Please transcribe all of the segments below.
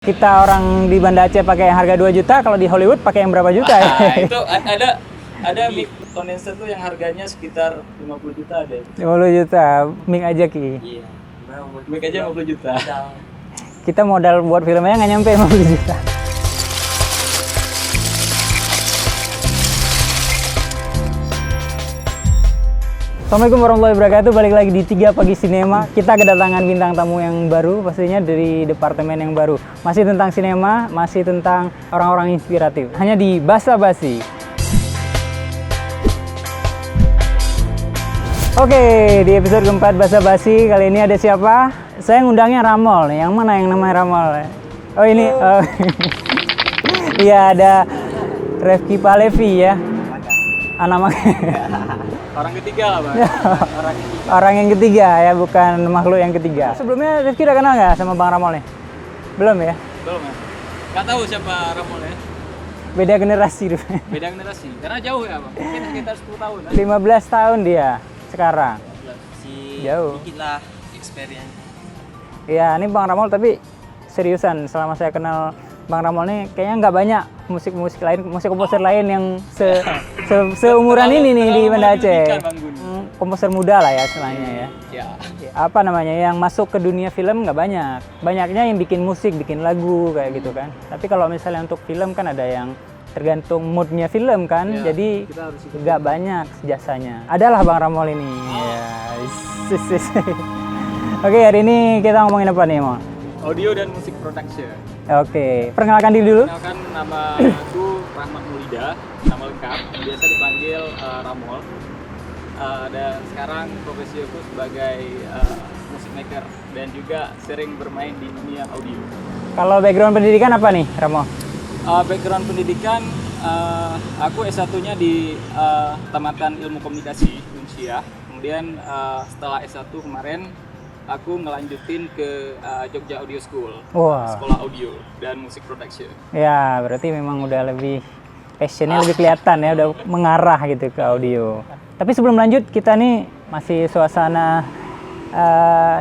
Kita orang di Banda Aceh pakai yang harga 2 juta, kalau di Hollywood pakai yang berapa juta ya? Itu ada mic condenser tuh yang harganya sekitar 50 juta ada. 50 juta, mic aja Ki. Iya. Mic aja 50 juta. Kita modal buat filmnya nggak nyampe 50 juta. Assalamualaikum warahmatullahi wabarakatuh. Balik lagi di 3 Pagi Sinema. Kita kedatangan bintang tamu yang baru, pastinya dari departemen yang baru. Masih tentang sinema, masih tentang orang-orang inspiratif. Hanya di Basa Basi. Oke, di episode keempat Basa Basi kali ini ada siapa? Saya ngundangnya Ramol nih. Yang mana yang namanya Ramol? Oh ini. Oh. Iya, ada Refki Palevi ya. Nama Orang ketiga lah, Bang. Orang yang ketiga ya, bukan makhluk yang ketiga. Sebelumnya Rifki udah kenal nggak sama Bang Ramol nih? Belum ya? Belum ya? Nggak tahu siapa Ramol ya? Beda generasi. Beda generasi. Karena jauh ya, Bang. Mungkin sekitar 10 tahun. 15 tahun dia sekarang. Jauh. Dikit lah experience. Iya, ini Bang Ramol tapi seriusan selama saya kenal Bang Ramol nih kayaknya nggak banyak musik komposer lain yang seumuran ini nih di Banda Aceh. Komposer muda lah ya istilahnya ya. Ya. Apa namanya, yang masuk ke dunia film nggak banyak. Banyaknya yang bikin musik, bikin lagu kayak gitu kan. Tapi kalau misalnya untuk film kan ada yang tergantung moodnya film kan. Ya, jadi nggak banyak jasanya. Adalah Bang Ramol ini. Ya. Oke, hari ini kita ngomongin apa nih, Mon? Audio dan musik production. Oke, perkenalkan diri dulu. Kenalkan, nama aku Rahmat Mulida, nama lengkap. Biasa dipanggil Ramol. Dan sekarang profesi aku sebagai music maker dan juga sering bermain di dunia audio. Kalau background pendidikan apa nih, Ramol? Background pendidikan, aku S1-nya di Tamatan Ilmu Komunikasi Unsia. Kemudian setelah S1 kemarin aku ngelanjutin ke Jogja Audio School. Wah. Sekolah audio dan musik production. Ya, berarti memang udah lebih passionnya lebih kelihatan ya, udah mengarah gitu ke audio. Tapi sebelum lanjut, kita nih masih suasana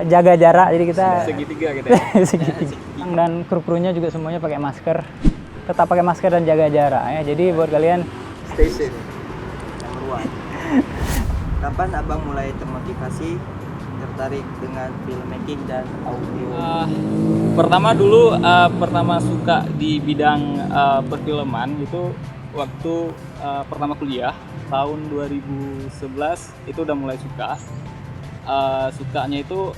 jaga jarak, jadi kita segitiga gitu ya. segitiga. Dan kru-krunya juga semuanya pakai masker. Tetap pakai masker dan jaga jarak ya. Jadi buat kalian Stay safe. Nomor 1. Kapan abang mulai termotivasi tertarik dengan filmmaking dan audio? Pertama suka di bidang perfilman itu waktu pertama kuliah tahun 2011 itu udah mulai suka. Sukanya itu,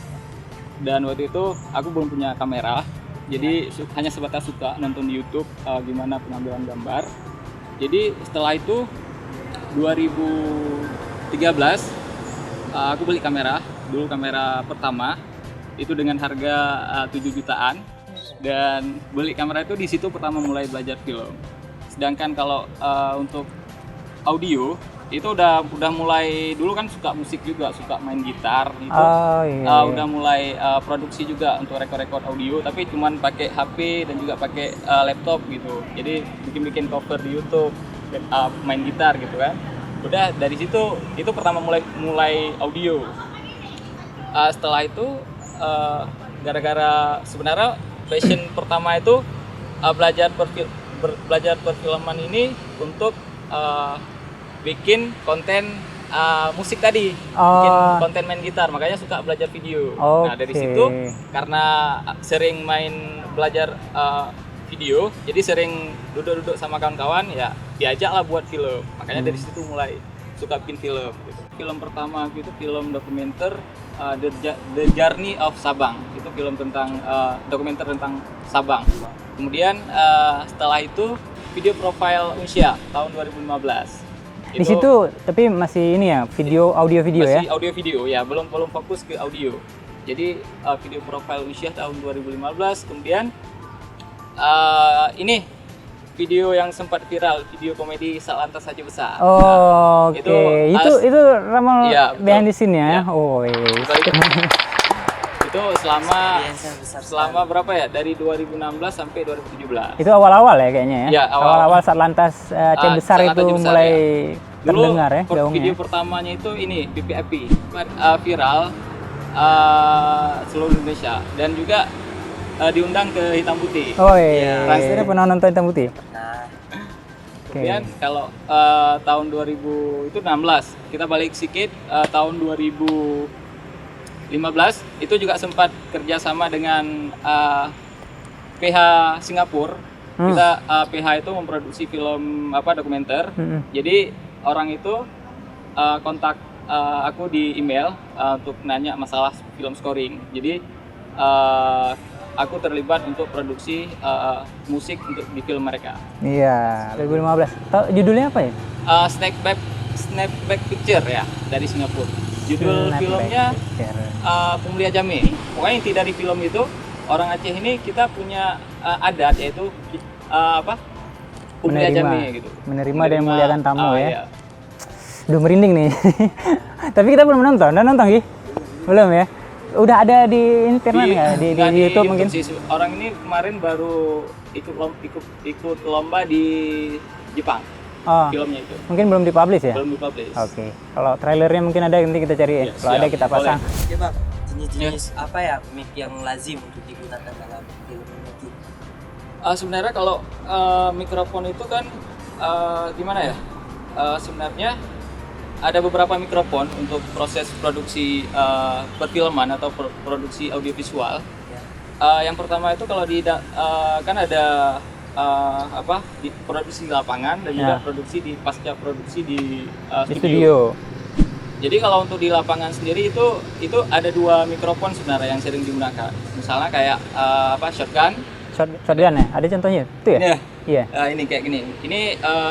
dan waktu itu aku belum punya kamera, jadi hanya sebatas suka nonton di YouTube gimana pengambilan gambar. Jadi setelah itu 2013 aku beli kamera. Dulu kamera pertama itu dengan harga 7 jutaan, dan beli kamera itu di situ pertama mulai belajar film. Sedangkan kalau untuk audio itu udah mulai, dulu kan suka musik juga, suka main gitar itu. Udah mulai produksi juga untuk rekod audio, tapi cuman pakai HP dan juga pakai laptop gitu. Jadi bikin cover di YouTube dan main gitar gitu kan. Udah dari situ itu pertama mulai audio. Setelah itu gara-gara sebenarnya passion pertama itu belajar perfilman ini untuk bikin konten musik tadi, bikin konten main gitar, makanya suka belajar video. Nah dari situ karena sering belajar video, jadi sering duduk sama kawan-kawan ya diajak lah buat film, makanya dari situ mulai suka bikin film gitu. Film pertama itu film dokumenter The Journey of Sabang, itu film tentang dokumenter tentang Sabang. Kemudian setelah itu video profile Unsia tahun 2015. di situ tapi masih ini ya, audio video ya? Masih audio video ya, belum fokus ke audio. Jadi video profile Unsia tahun 2015. Kemudian ini video yang sempat viral, video komedi Salantas Saja Besar. Oh, oke. Itu Ramol ya, behind the scene ya? Ya. Oh, itu selama berapa ya? Dari 2016 sampai 2017. Itu awal-awal ya kayaknya ya? Ya, awal-awal Salantas Aceh Besar itu mulai ya. terdengar ya Dulu video gaungnya. pertamanya itu ini BPIP, viral seluruh Indonesia, dan juga diundang ke Hitam Putih. Oh iya. Saya pernah nonton Hitam Putih. Nah, Kemudian kalau tahun 2016 kita balik sedikit, tahun 2015 itu juga sempat kerjasama dengan PH Singapura. Kita PH itu memproduksi film dokumenter. Jadi orang itu kontak aku di email untuk nanya masalah film scoring. Jadi aku terlibat untuk produksi musik untuk di film mereka. Iya, 2015. Tahu judulnya apa ya? Snapback Picture ya, dari Singapura. Judul filmnya Pemulia Jame. Pokoknya inti dari film itu, orang Aceh ini kita punya adat yaitu Pemulia Jame gitu. Menerima dan memuliakan tamu ya. Iya. Duh merinding nih. Tapi kita belum nonton. Udah nonton Gi? Belum ya? Udah ada di internet nggak? Di YouTube mungkin? Sih. Orang ini kemarin baru ikut lomba di Jepang. Oh, filmnya itu. mungkin belum dipublish ya? Belum dipublish. Oke. Kalau trailernya mungkin ada, nanti kita cari ya. Ya, Kalau ada kita pasang. oke Bang, jenis-jenis apa ya mic yang lazim untuk digunakan dalam film making? Sebenarnya kalau mikrofon itu kan gimana ya? Sebenarnya ada beberapa mikrofon untuk proses produksi perfilman atau produksi audiovisual. Yang pertama itu kalau kan ada produksi di lapangan dan juga produksi di pasca produksi di studio. Jadi kalau untuk di lapangan sendiri itu ada 2 mikrofon sebenarnya yang sering digunakan. Misalnya kayak shotgun. Shotgun ya? Ada contohnya? Itu ya? Iya. Ini kayak gini. Ini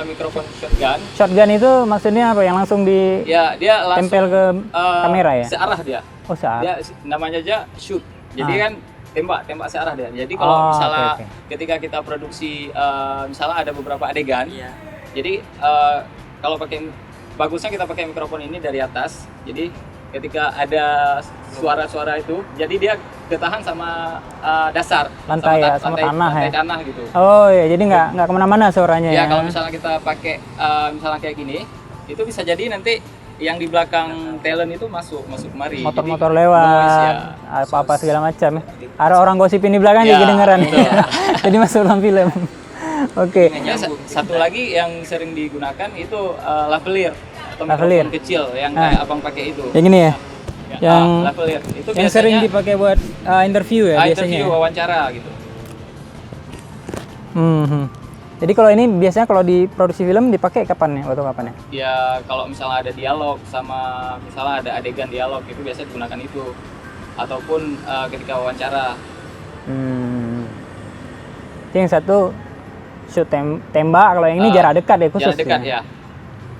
mikrofon shotgun. Shotgun itu maksudnya apa? Yang langsung di Ya, dia langsung tempel ke kamera ya? Searah dia. Oh, searah. Dia namanya aja shoot. Jadi kan tembak searah dia. Jadi kalau misalnya ketika kita produksi misalnya ada beberapa adegan. Iya. Jadi kalau bagusnya kita pakai mikrofon ini dari atas. Jadi ketika ada suara-suara itu, jadi dia ketahan sama dasar lantai sama tanah ya. Tanah gitu. Oh iya, jadi nggak kemana-mana suaranya ya. Ya kalau misalnya kita pakai misalnya kayak gini, itu bisa jadi nanti yang di belakang talent itu masuk kemari. Motor-motor Jadi, lewat, noise, ya. apa-apa segala macam. Ada orang gosipin di belakang jadi kedengeran. Jadi masuk dalam film. Oke. Satu lagi yang sering digunakan itu lavalier atau Lavalier. mikrofon kecil yang kayak abang pakai itu. Yang ini ya? Yang lavalier itu yang sering dipakai buat interview ya biasanya. Interview, wawancara gitu. Jadi kalau ini biasanya kalau di produksi film dipakai kapan ya? Waktu kapan ya? Ya kalau misalnya ada dialog sama misalnya ada adegan dialog itu biasa digunakan itu ataupun ketika wawancara. Yang satu shoot tembak, kalau yang ini jarak dekat ya khusus. Jarak dekat ya.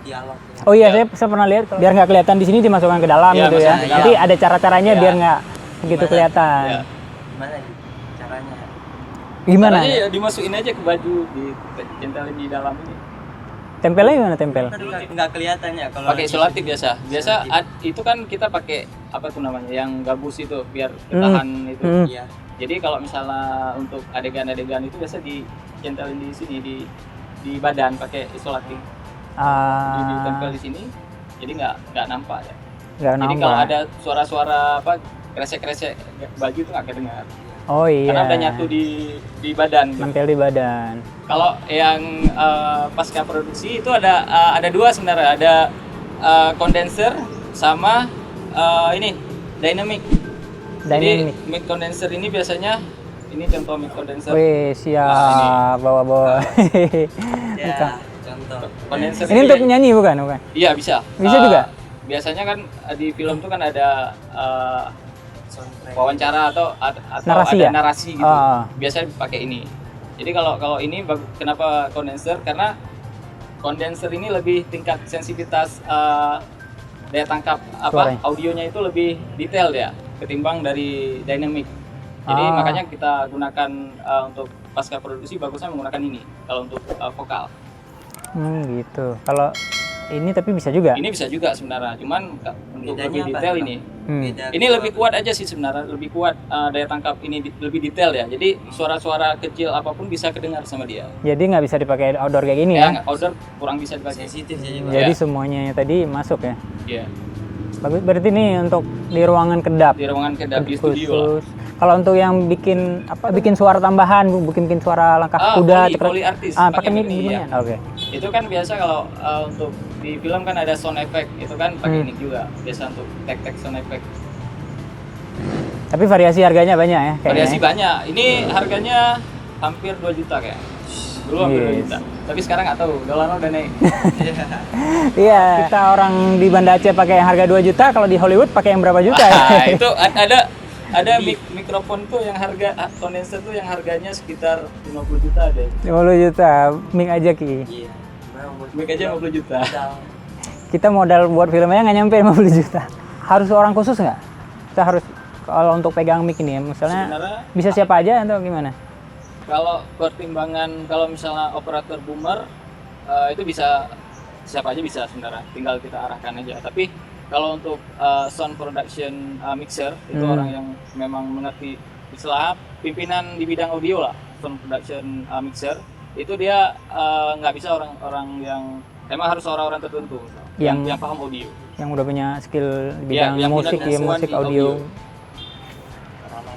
Dialog. Oh iya, saya pernah lihat biar nggak kelihatan di sini dimasukkan ke dalam gitu ya. Nanti ada cara-caranya biar nggak begitu kelihatan. Ya. Gimana nih caranya? Gimana? Caranya ya dimasukin aja ke baju, ditempelin di dalam ini. Tempelnya gimana tempel? Nggak kelihatan ya kalau Pakai isolatif biasa. Itu kan kita pakai apa tuh namanya? Yang gabus itu biar ketahan itu. Iya. Jadi kalau misalnya untuk adegan-adegan itu biasa dicentelin di sini di badan pakai isolatif. Ditempel di sini, jadi nggak nampak ya. Jadi kalau ada suara-suara kresek-kresek baju itu nggak kedengar. Oh iya. Karena udah nyatu di badan. Nempel di badan. Kalau yang pasca produksi itu ada 2 sebenarnya, ada kondenser sama ini dynamic. Jadi mic condenser ini biasanya ini contoh mic condenser. Wih, siap bawa-bawa. Ya, contoh. Kondenser Ini untuk nyanyi bukan? Iya bisa. Bisa juga? Biasanya kan di film tuh kan ada Soundtrack. wawancara atau Narasi ada ya? narasi gitu. Biasanya pakai ini. Jadi kalau ini kenapa kondenser? Karena kondenser ini lebih tingkat sensitivitas daya tangkap audionya itu lebih detail ya ketimbang dari dynamic. Jadi makanya kita gunakan untuk pasca produksi bagusnya menggunakan ini kalau untuk vokal. Gitu. Kalau ini tapi bisa juga. Ini bisa juga sebenarnya, cuman untuk Bedanya lebih apa, detail Bang? ini. Beda Ini lebih kuat aja sih sebenarnya, lebih kuat daya tangkap ini lebih detail ya. Jadi suara-suara kecil apapun bisa kedengar sama dia. Jadi nggak bisa dipakai outdoor kayak gini ya? Outdoor kurang bisa dipakai. sensitif jadi Jadi semuanya tadi masuk ya? Iya. Bagus. Berarti ini untuk di ruangan kedap. Di ruangan kedap di studio lah. Khusus. Kalau untuk yang bikin suara tambahan, bikin suara langkah kuda, Foley artis, pakai mic ya. Oke. Itu kan biasa kalau untuk di film kan ada sound effect, itu kan pakai mic juga. Biasa untuk tag sound effect. Tapi variasi harganya banyak ya? Variasi banyak. Ini harganya hampir 2 juta kayak. Dulu hampir 2 juta. Tapi sekarang nggak tahu, dolar udah naik. Iya. Kita orang di Banda Aceh pakai yang harga 2 juta, kalau di Hollywood pakai yang berapa juta ya? Itu ada mikrofon tuh yang harga kondenser tuh yang harganya sekitar 50 juta ada. 50 juta, mic aja Ki. Iya. Mic aja 50 juta. Kita modal buat filmnya nggak nyampe 50 juta. Harus orang khusus nggak? Kita harus, kalau untuk pegang mic ini ya, misalnya Sebenarnya bisa siapa aja atau gimana? kalau pertimbangan, kalau misalnya operator boomer itu bisa siapa aja bisa sebenarnya, tinggal kita arahkan aja. Tapi kalau untuk sound production mixer itu orang yang memang mengerti, istilah pimpinan di bidang audio lah, sound production mixer itu dia nggak bisa orang-orang yang emang harus orang-orang tertentu yang paham audio, yang udah punya skill di bidang yang musik punya ya, musik di audio.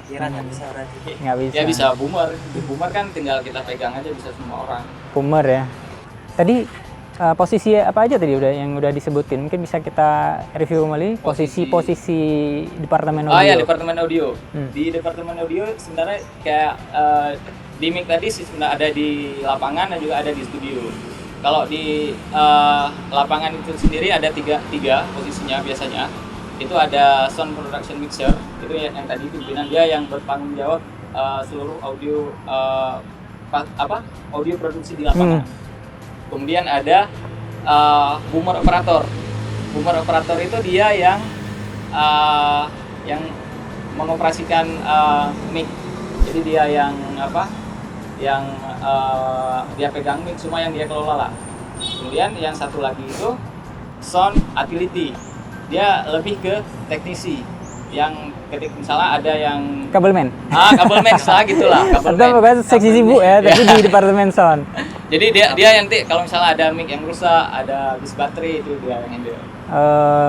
Kira nggak bisa berarti. Nggak bisa. Ya bisa boomer. Di boomer kan tinggal kita pegang aja, bisa semua orang. Boomer ya. Tadi posisi apa aja tadi yang udah disebutin? Mungkin bisa kita review kembali posisi departemen audio. Oh ya, departemen audio. Di departemen audio sebenarnya kayak di mic tadi sebenarnya ada di lapangan dan juga ada di studio. Kalau di lapangan itu sendiri ada tiga posisinya biasanya. Itu ada sound production mixer, itu yang tadi pimpinan dia yang bertanggung jawab seluruh audio audio produksi di lapangan. Kemudian ada boomer operator. Boomer operator itu dia yang mengoperasikan mic. Jadi dia yang dia pegang mic, semua yang dia kelola lah. Kemudian yang satu lagi itu sound utility. Dia lebih ke teknisi, yang ketika misalnya ada yang kabelmen. Kabelmen lah gitulah. Atau bukan seksi sibuk ya, tapi di departemen sound. Jadi dia nanti kalau misalnya ada mic yang rusak, ada bis baterai, itu dia yang handle.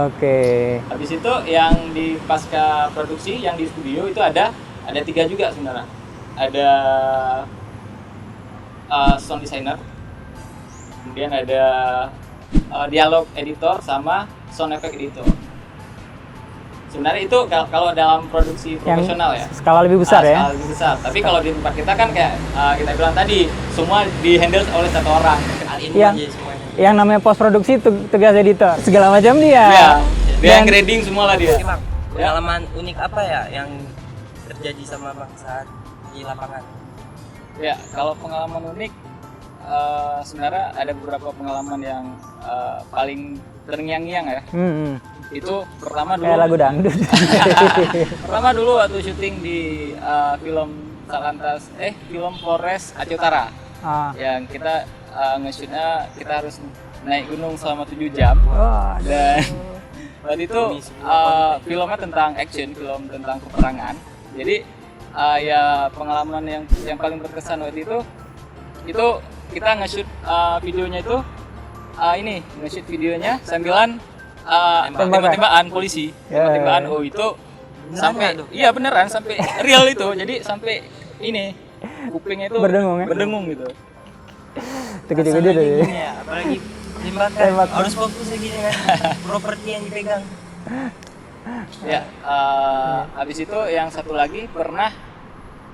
Oke. Habis itu yang di pasca produksi, yang di studio itu ada 3 juga sebenarnya. Ada sound designer, kemudian ada dialog editor sama sound effect editor. Sebenarnya itu kalau dalam produksi profesional ya. Skala lebih besar ya. Skala lebih besar. Tapi kalau di tempat kita kan kayak kita bilang tadi, semua di-handle oleh satu orang. Yang namanya post produksi tugas editor. Segala macam dia. Iya. Dia yang grading semua lah dia. Bang, pengalaman unik apa ya yang terjadi sama Bang saat di lapangan? Ya, kalau pengalaman unik sebenarnya ada beberapa pengalaman yang paling terngiang-ngiang ya. Itu pertama dulu kayak lagu dangdut. Pertama dulu waktu syuting di film film Polres Aceh Utara. Yang kita nge-shootnya kita harus naik gunung selama 7 jam. Dan waktu itu filmnya tentang action, film tentang peperangan. Jadi ya pengalaman yang paling berkesan waktu itu kita nge-shoot videonya itu nge-shoot videonya sambilan tembak-tembakan polisi. Tembak-tembakan itu sampai iya beneran sampai real itu. Jadi sampai kupingnya itu berdengung gitu. Gede-gede deh. Apalagi tembakan harus fokus gini kan. Properti yang dipegang. Ya, habis itu yang satu lagi pernah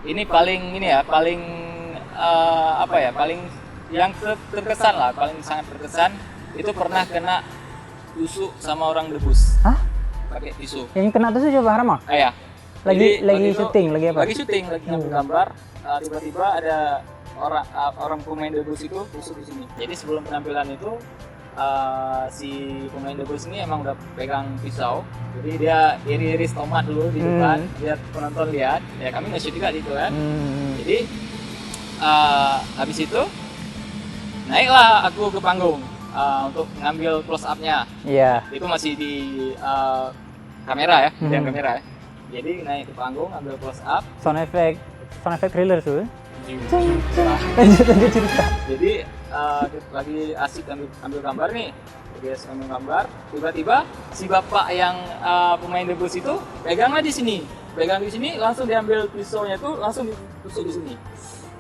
paling yang terkesan lah, paling sangat terkesan itu pernah kena tusuk sama orang debus. Hah? Pakai tisu. Yang kena tusuk coba Rama? Iya. Lagi syuting, lagi apa? Lagi syuting, lagi ngambil gambar. Tiba-tiba ada orang pemain debus itu tusuk di sini. Jadi sebelum penampilan itu si pemain debus ini emang udah pegang pisau. Jadi dia iris tomat dulu di depan, biar penonton lihat. Ya kami nge-shoot juga gitu kan. Jadi habis itu naiklah aku ke panggung untuk ngambil close up-nya. Iya. Itu masih di kamera ya, di kamera ya. Jadi naik ke panggung, ambil close up. Sound effect thriller tuh. Lanjut cerita. Jadi lagi asik ambil gambar nih. Biasa ambil gambar, tiba-tiba si bapak yang pemain debus itu peganglah di sini. pegang di sini langsung diambil pisaunya itu langsung ditusuk di sini.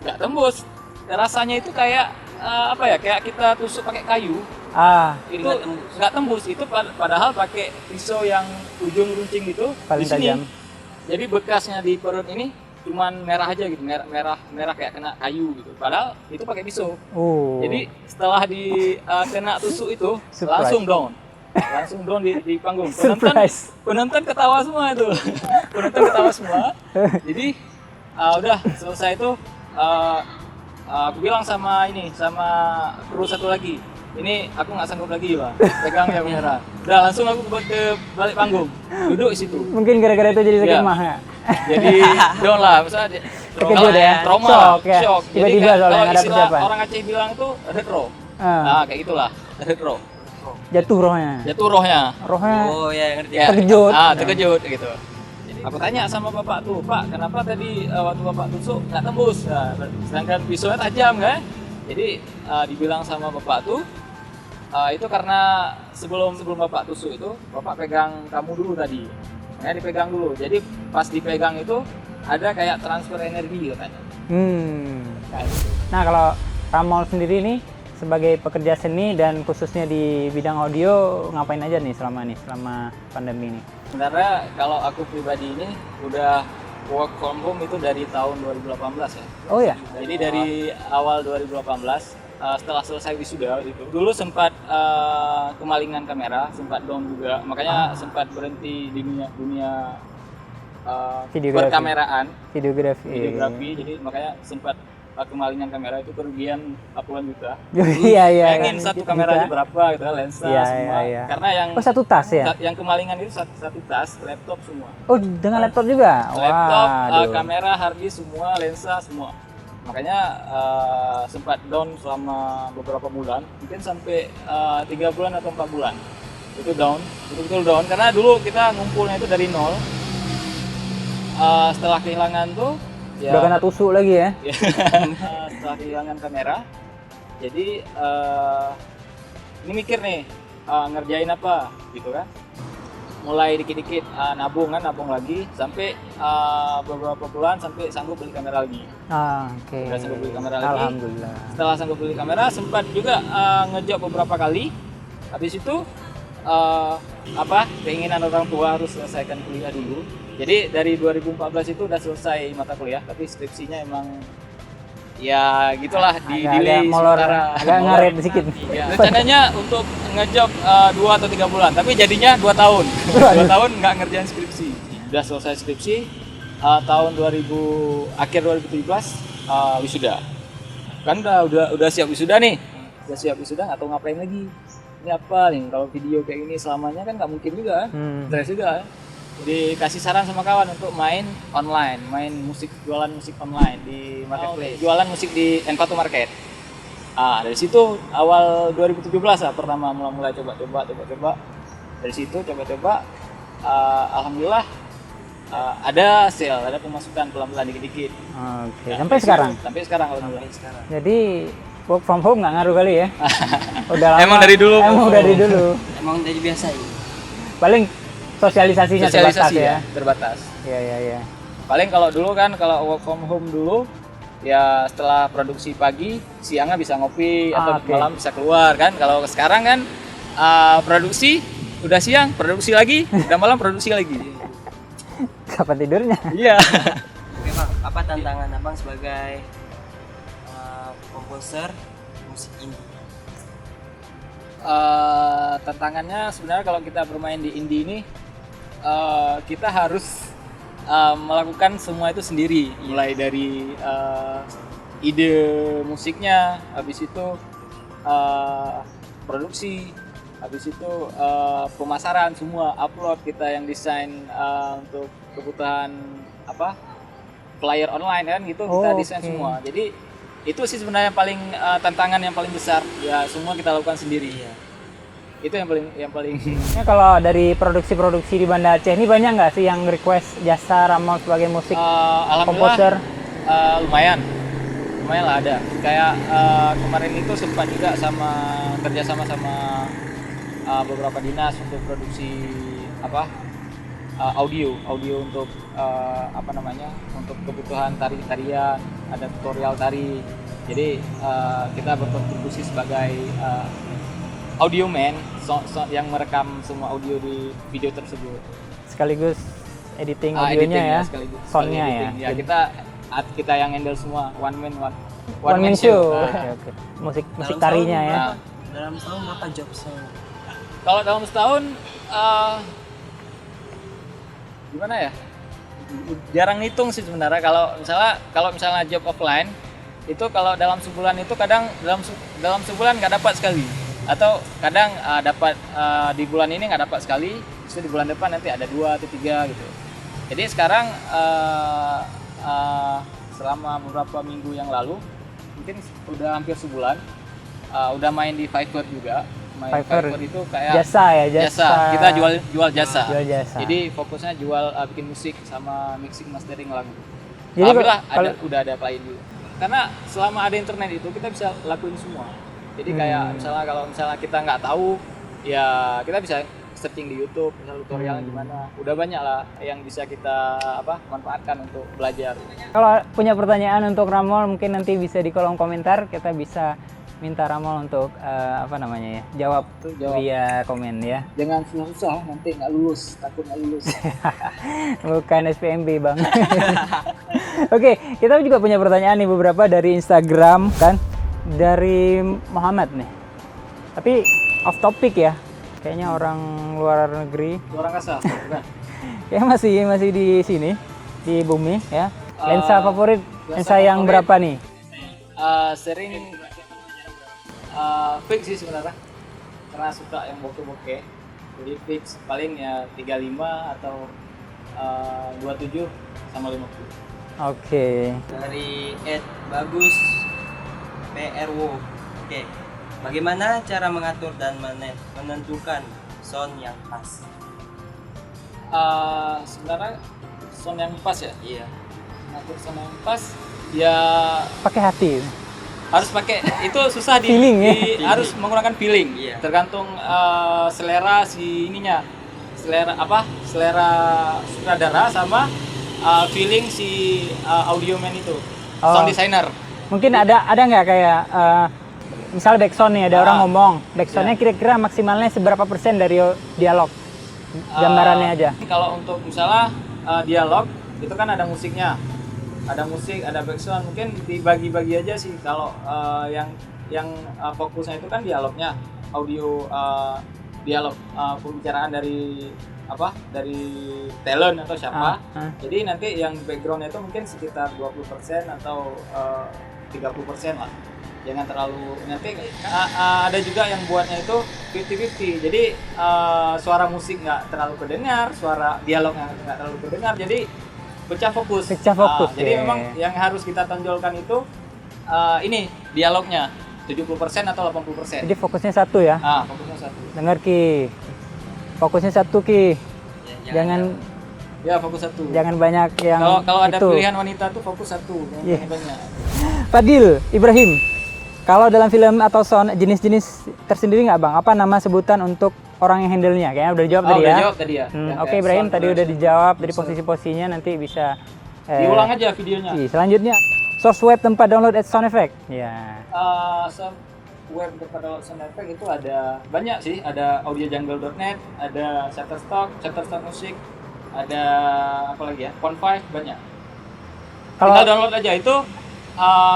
Nggak tembus. Rasanya itu kayak apa ya? Kayak kita tusuk pakai kayu. Itu nggak tembus. Itu padahal pakai pisau yang ujung runcing itu Paling di sini. tajam. Jadi bekasnya di perut ini cuman merah aja gitu, merah kayak kena kayu gitu. Padahal itu pakai pisau. Jadi setelah kena tusuk itu langsung down di panggung. Penonton ketawa semua itu. Penonton ketawa semua. Jadi udah selesai itu aku bilang sama kru satu lagi, ini aku nggak sanggup lagi Pak, pegang yang merah. Udah langsung aku ke balik panggung, duduk di situ. Mungkin gara-gara itu jadi sakit Iya. mah ya. Jadi down lah, misalnya Terkejut ya? trauma, Shock ya? shock. Jadi Tiba-tiba kayak soalnya kalau nggak ada istilah persiapan. orang Aceh bilang itu retro. Ah. Nah kayak gitulah, retro. Jatuh rohnya. Jatuh rohnya. Rohnya Oh ya ngerti. Ya. terkejut. Terkejut gitu. Aku tanya sama bapak tuh, Pak, kenapa tadi waktu bapak tusuk nggak tembus? Nah, sedangkan pisaunya tajam kan? Jadi dibilang sama bapak tuh, itu karena sebelum bapak tusuk itu, bapak pegang kamu dulu tadi. Ya, dipegang dulu. Jadi pas dipegang itu ada kayak transfer energi katanya. Kayak gitu. Nah, kalau Ramol sendiri nih sebagai pekerja seni dan khususnya di bidang audio ngapain aja nih selama pandemi ini? Sebenarnya kalau aku pribadi ini udah work from home itu dari tahun 2018 ya. Oh ya? Jadi dari awal 2018 setelah selesai wisuda itu dulu sempat kemalingan kamera, sempat down juga, makanya sempat berhenti di dunia Videografi. perkameraan, Videografi. jadi makanya sempat kemalingan kamera itu kerugian puluhan juta. Iya, iya. Bayangin satu kamera aja berapa gitu, lensa Iya, semua. iya. Karena yang Satu tas ya? yang kemalingan itu satu tas, laptop semua. Oh, dengan laptop juga? Laptop, Waduh. kamera, hard disk semua, lensa semua. Makanya sempat down selama beberapa bulan, mungkin sampai 3 bulan atau 4 bulan. Itu down, betul-betul down karena dulu kita ngumpulnya itu dari nol. Setelah kehilangan tuh ya, Udah kena tusuk lagi ya? setelah kehilangan kamera, jadi ini mikir nih ngerjain apa gitu kan. Mulai dikit-dikit nabung lagi sampai beberapa bulan sampai sanggup beli kamera lagi. Oke. Udah sanggup beli kamera lagi. Alhamdulillah. Setelah sanggup beli kamera sempat juga ngejob beberapa kali. Habis itu keinginan orang tua harus selesaikan kuliah dulu. Jadi dari 2014 itu udah selesai mata kuliah, tapi skripsinya emang ya gitulah di delay molor, sementara. agak ngaret sedikit. Ya, rencananya untuk ngejob 2 atau 3 bulan, tapi jadinya 2 tahun. 2 tahun nggak ngerjain skripsi. Udah selesai skripsi, tahun akhir 2017 wisuda. Kan udah siap wisuda nih. Udah siap wisuda, nggak tahu ngapain lagi. Ini apa nih, kalau video kayak gini selamanya kan nggak mungkin juga kan. Stres juga kan. Dikasih saran sama kawan untuk main online, jualan musik online di marketplace, jualan musik di Envato Market. Dari situ awal 2017 lah pertama mulai coba. Dari situ coba, alhamdulillah ada sale, ada pemasukan pelan-pelan dikit-dikit. Oke. Sampai sekarang. Sampai sekarang alhamdulillah. Jadi work from home nggak ngaruh kali ya? Udah lama. Emang dari dulu. Emang dari dulu. Emang dari biasa ya. Paling sosialisasinya terbatas ya. Terbatas. Iya. Paling kalau dulu kan kalau work from home dulu ya setelah produksi pagi, siangnya bisa ngopi atau malam bisa keluar kan. Kalau sekarang kan produksi udah siang, produksi lagi, udah malam produksi lagi. Kapan tidurnya? Iya. Oke Bang, apa tantangan Abang sebagai komposer musik indie? Tantangannya sebenarnya kalau kita bermain di indie ini kita harus melakukan semua itu sendiri, mulai dari ide musiknya, habis itu produksi, habis itu pemasaran semua, upload kita yang desain untuk kebutuhan flyer online kan gitu, kita desain semua. Jadi itu sih sebenarnya paling tantangan yang paling besar, ya semua kita lakukan sendiri. Itu yang paling Ya, kalau dari produksi-produksi di Banda Aceh ini banyak nggak sih yang request jasa Ramol sebagai musik komposer? Lumayan lah ada. Kayak kemarin itu sempat juga kerja sama beberapa dinas untuk produksi audio untuk apa namanya, untuk kebutuhan tarian, ada tutorial tari. Jadi kita berkontribusi sebagai audio man yang merekam semua audio di video tersebut. Sekaligus editing audionya ya, sekaligus soundnya ya. editing. Ya kita yang handle semua, one One man show. Nah, Oke. Musik Dalam tarinya tahun ya. Nah, Dalam tahun berapa jobsnya? kalau dalam setahun gimana ya? Jarang ngitung sih sebenarnya. Kalau misalnya job offline itu kalau dalam sebulan itu kadang dalam sebulan nggak dapat sekali, atau kadang dapat di bulan ini nggak dapat sekali, terus di bulan depan nanti ada 2 atau 3 gitu. Jadi sekarang selama beberapa minggu yang lalu, mungkin udah hampir sebulan, udah main di Fiverr juga. Fiverr itu kayak jasa. Kita jual jasa. Jual jasa. Jadi fokusnya jual bikin musik sama mixing mastering lagu. Jadi Alhamdulillah kalau- udah ada klien juga. Karena selama ada internet itu kita bisa lakuin semua. Jadi kayak misalnya kalau misalnya kita nggak tahu, ya kita bisa searching di YouTube, misalnya tutorialnya gimana. Udah banyak lah yang bisa kita manfaatkan untuk belajar. Kalau punya pertanyaan untuk Ramol mungkin nanti bisa di kolom komentar, kita bisa minta Ramol untuk jawab via komen ya. Jangan susah-susah, nanti nggak lulus, takut nggak lulus. Bukan SPMB bang. Oke, kita juga punya pertanyaan nih beberapa dari Instagram kan, dari Muhammad nih. Tapi off topic ya, kayaknya orang luar negeri. Luar angkasa, bukan? Ya masih di sini, di bumi ya. Lensa favorit, lensa yang favorit. berapa nih? Sering fix sih sebenarnya, karena suka yang bokeh-bokeh. Jadi fix paling ya 35 atau 27 sama 50. Oke. Dari Ed Bagus PRW. Oke. Bagaimana cara mengatur dan menentukan sound yang pas? Sebenarnya sound yang pas ya, Iya. ngatur sound yang pas ya Pakai hati. harus pakai, itu susah Feeling ya? harus menggunakan feeling. Iya. Tergantung selera si ininya, selera sutradara sama feeling si audio man itu, sound designer. Mungkin ada nggak kayak misal backsound nih, ada orang ngomong, backsoundnya kira-kira maksimalnya seberapa persen dari dialog? Gambarannya aja. Kalau untuk misalnya dialog itu kan ada musiknya, ada musik, ada backsound, mungkin dibagi-bagi aja sih. Kalau yang fokusnya itu kan dialognya, audio dialog pembicaraan dari talent atau siapa. Jadi nanti yang backgroundnya itu mungkin sekitar 20% atau 30% lah. Jangan terlalu, nanti ada juga yang buatnya itu 50-50. Jadi suara musik nggak terlalu kedengar, suara dialog nggak terlalu kedengar. Jadi pecah fokus. Jadi memang yang harus kita tonjolkan itu ini dialognya 70% atau 80%. Jadi fokusnya satu ya. Fokusnya satu. Dengar Ki. Fokusnya satu Ki. Jangan fokus satu. jangan banyak yang Kalau ada itu. pilihan wanita tuh fokus satu, jangan banyak. Fadil Ibrahim. Kalau dalam film atau sound jenis-jenis tersendiri nggak bang? Apa nama sebutan untuk orang yang handle-nya? Kayaknya udah dijawab tadi Udah ya. jawab tadi ya. Oke Ibrahim, tadi udah dijawab dari posisi-posisinya, nanti bisa Diulang aja videonya. Selanjutnya, source tempat download sound effect. Ya. Web kepada sound effect itu ada banyak sih, ada audiojungle.net, ada Shutterstock Music, ada apa lagi ya, Pond5, banyak. Kita download aja itu.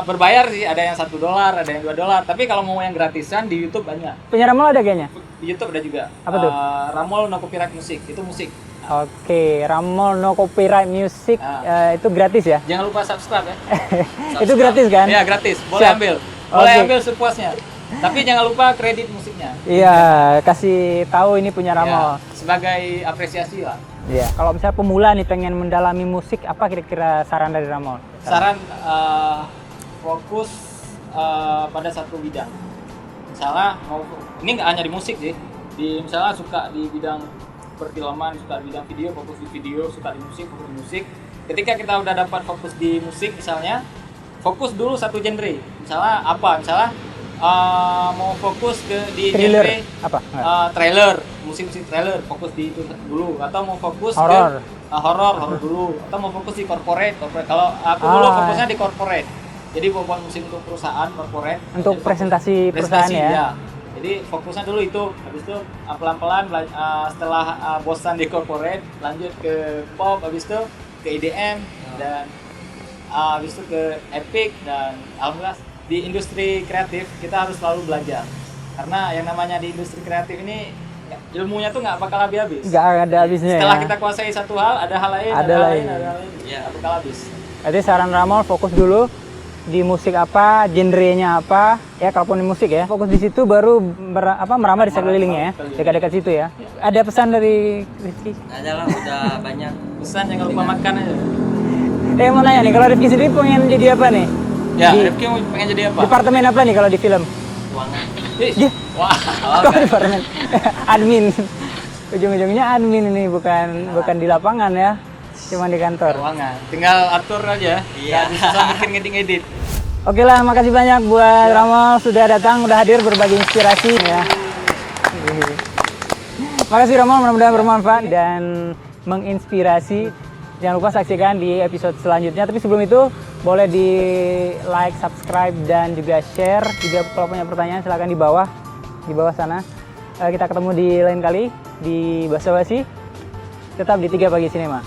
Berbayar sih, ada yang $1, ada yang $2. Tapi kalau mau yang gratisan di YouTube banyak. Punya Ramol ada kayaknya? Di YouTube ada juga. Apa tuh? Ramol No Copyright Music, itu musik. Oke, Ramol No Copyright Music itu gratis ya? Jangan lupa subscribe ya. Itu gratis kan? Iya gratis, boleh Siap. ambil. Boleh ambil sepuasnya. Tapi jangan lupa kredit musiknya. Iya, kasih tahu ini punya Ramol. Ya, sebagai apresiasi lah. Iya. Kalau misalnya pemula nih pengen mendalami musik, apa kira-kira saran dari Ramol? Saran fokus pada satu bidang. Misalnya ini nggak hanya di musik sih. Misalnya suka di bidang perfilman, suka di bidang video, fokus di video, suka di musik, fokus di musik. Ketika kita udah dapat fokus di musik misalnya, fokus dulu satu genre. Misalnya mau fokus di Thriller genre apa? Enggak. trailer, musik-musik trailer, fokus di itu dulu, atau mau fokus Horor. ke horor dulu, atau mau fokus di corporate. Kalau aku dulu fokusnya di corporate. Jadi buat musik untuk perusahaan corporate. Untuk Jadi presentasi perusahaan ya. Jadi fokusnya dulu itu, habis itu pelan-pelan setelah bosan di corporate, lanjut ke pop, habis itu ke EDM dan habis itu ke epic, dan alhamdulillah di industri kreatif kita harus selalu belajar. Karena yang namanya di industri kreatif ini ilmunya tuh nggak bakal habis. Nggak ada habisnya. Setelah ya. kita kuasai satu hal, ada hal lain, Ada hal lain. nggak bakal habis. Berarti saran Ramol fokus dulu di musik apa, genrenya apa, ya kalaupun di musik ya, fokus di situ baru merambah di sekelilingnya ya, dekat-dekat situ ya. Ada pesan dari Rifki? Ada lah, udah banyak. Pesan jangan lupa makan aja. Mau nanya nih, kalau Rifki sendiri pengen jadi apa nih? Ya, Di- Rifki mau pengen jadi apa? Departemen apa nih kalau di film? Keuangan. Ih, Wah, kok departemen? Admin. Ujung-ujungnya admin ini, bukan di lapangan ya, cuma di kantor. keuangan. Tinggal atur aja. Iya. Nggak susah bikin ngedit-ngedit. Oke lah, makasih banyak buat Ramol sudah datang, udah hadir berbagi inspirasi ya. Makasih Ramol, mudah-mudahan bermanfaat dan menginspirasi. Jangan lupa saksikan di episode selanjutnya. Tapi sebelum itu, boleh di like, subscribe, dan juga share. Juga kalau punya pertanyaan silahkan di bawah sana. Kita ketemu di lain kali di Basa Basi. Tetap di 3 Pagi Sinema.